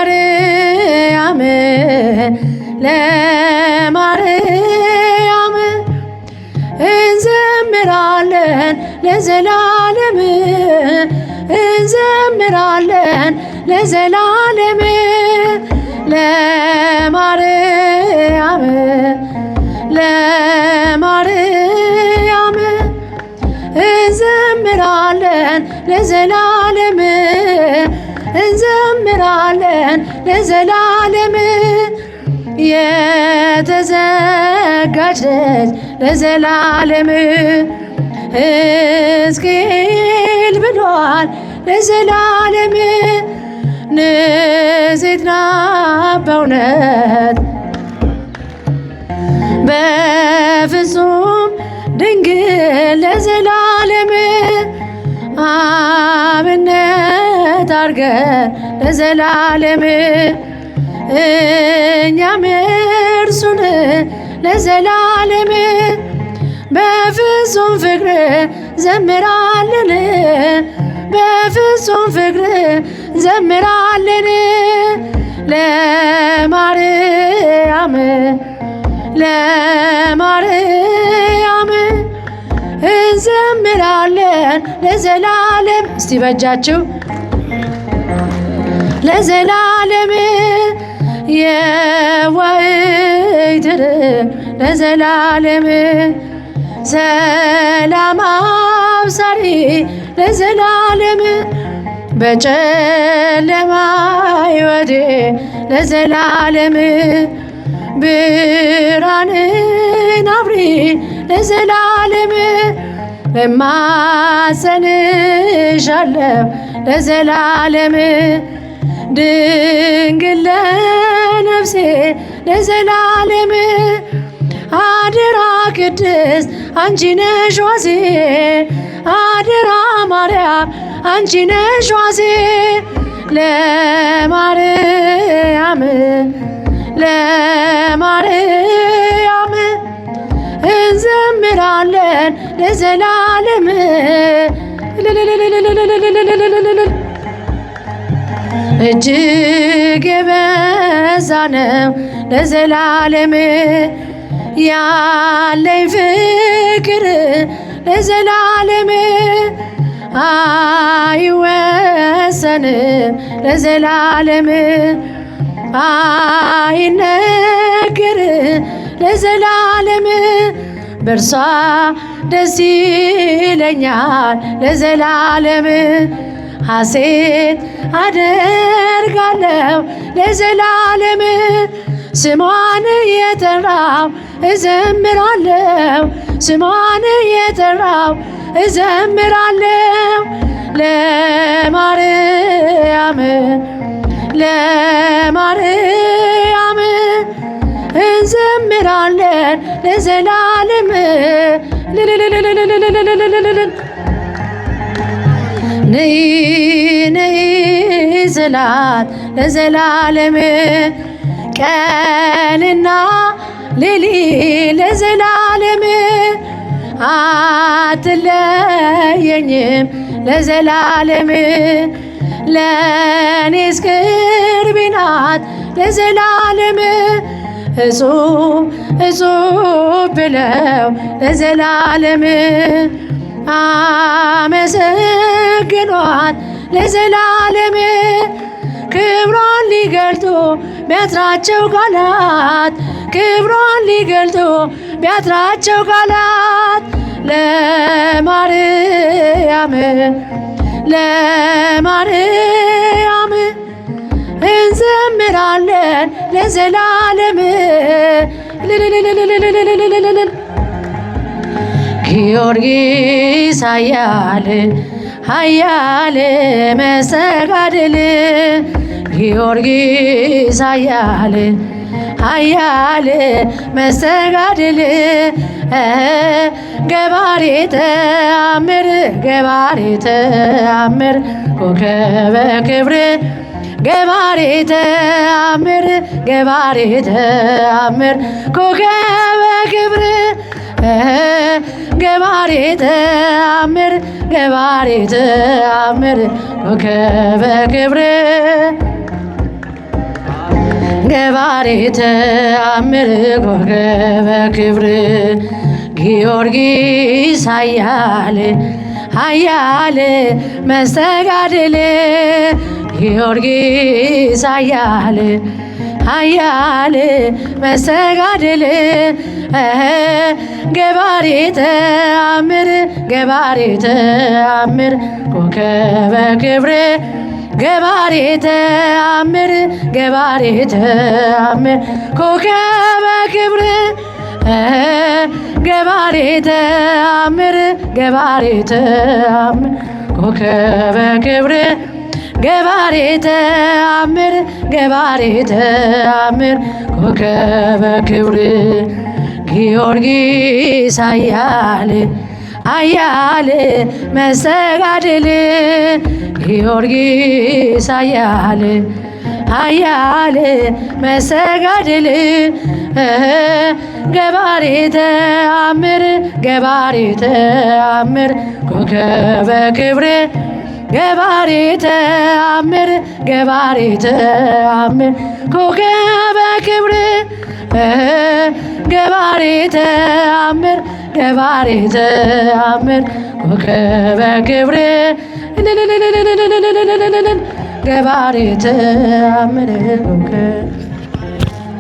ለማርያም ለማርያም እንዘምራለን ለዘላለም እንዘምራለን ለዘላለም ለማርያም ለማርያም እንዘምራለን ለዘላለም እንዘምራለን ለዘላለም የተዘጋች ነች ለዘላለም ሕዝቅኤል ብሏል ለዘላለም ንጽሕት ናት በእውነት በፍጹም ድንግል ለዘላለም አብነት አርገን ለዘላለም እኛም እርሱን ለዘላለም በፍጹም ፍቅር ዘምራለን በፍጹም ፍቅር ዘምራለን ለማርያም ለማርያም እንዘምራለን ለዘላለም እስቲ በእጃችሁ ለዘላለም የዋህይት ለዘላለም ሰላም አብሳሪ ለዘላለም በጨለማ ሕይወቴ ለዘላለም ብርሃንን አብሪ ለዘላለም እማጸንሻለሁ ለዘላለም ድንግል ለነፍሴ ለዘላለም አደራ ቅድስት አንቺ ነሽ ዋሴ አደራ ማርያም አንቺ ነሽ ዋሴ ለማርያም ለማርያም እንዘምራለን ለዘላለም እጅግ የበዛ ነው ለዘላለም ያለኝ ፍቅር ለዘላለም አይወሰንም ለዘላለም አይነገር ለዘላለም በእርሷ ደስ ይለኛል ለዘላለም ሐሴት አደርጋለሁ ለዘላለም ስሟን የጠራው እዘምራለሁ ስሟን የጠራው እዘምራለሁ ለማርያም ለማርያም እንዘምራለን ለዘላለም ነይ ነይ ስላት ለዘላለም ቀንና ሌሊት ለዘላለም አትለየኝም ለዘላለም ለኔስ ቅርቤ ናት ለዘላለም እጹብ እጹብ ብለው ለዘላለም አመሰግኗት ለዘላለም ክብሯን ሊገልጡ ቢያጥራቸው ቃላት ክብሯን ሊገልጡ ቢያጥራቸው ቃላት ለማርያም ለማርያም እንዘምራለን ለዘላለም ጊዮርጊስ ኃያል ኃያል መስተጋድል ጊዮርጊስ ኃያል ኃያል መስተጋድል ገባሬ ተአምር ገባሬ ተአምር ኮከበ ክብር ገባሬ ተአምር ገባሬ ተአምር ኮከበ ክብር ገባሬ ተአምር ገባሬ ተአምር ኮከበ ክብር ገባሬ ተአምር ኮከበ ክብር ጊዮርጊስ ኃያል ኃያል መስተጋድል ጊዮርጊስ ኃያል ኃያል መስተጋድል ገባሬ ተአምር ገባሬ ተአምር ኮከበ ክብር ገባሬ ተአምር ገባሬ ተአምር ኮከበ ክብር ገባሬ ተአምር ገባሬ ተአምር ኮከበ ክብር ገባሬ ተአምር ገባሬ ተአምር ኮከበ ክብር ጊዮርጊስ ኃያል ኃያል መስተጋድል ጊዮርጊስ ኃያል ኃያል መስተጋድል ገባሬ ተአምር ገባሬ ተአምር ኮከበ ክብር ገባሬ ተአምር ገባሬ ተአምር ኮከበ ክብር ገባሬ ተአምር ገባሬ ተአምር ኮከበ ክብር ገባሬ ተአምር ኮከበ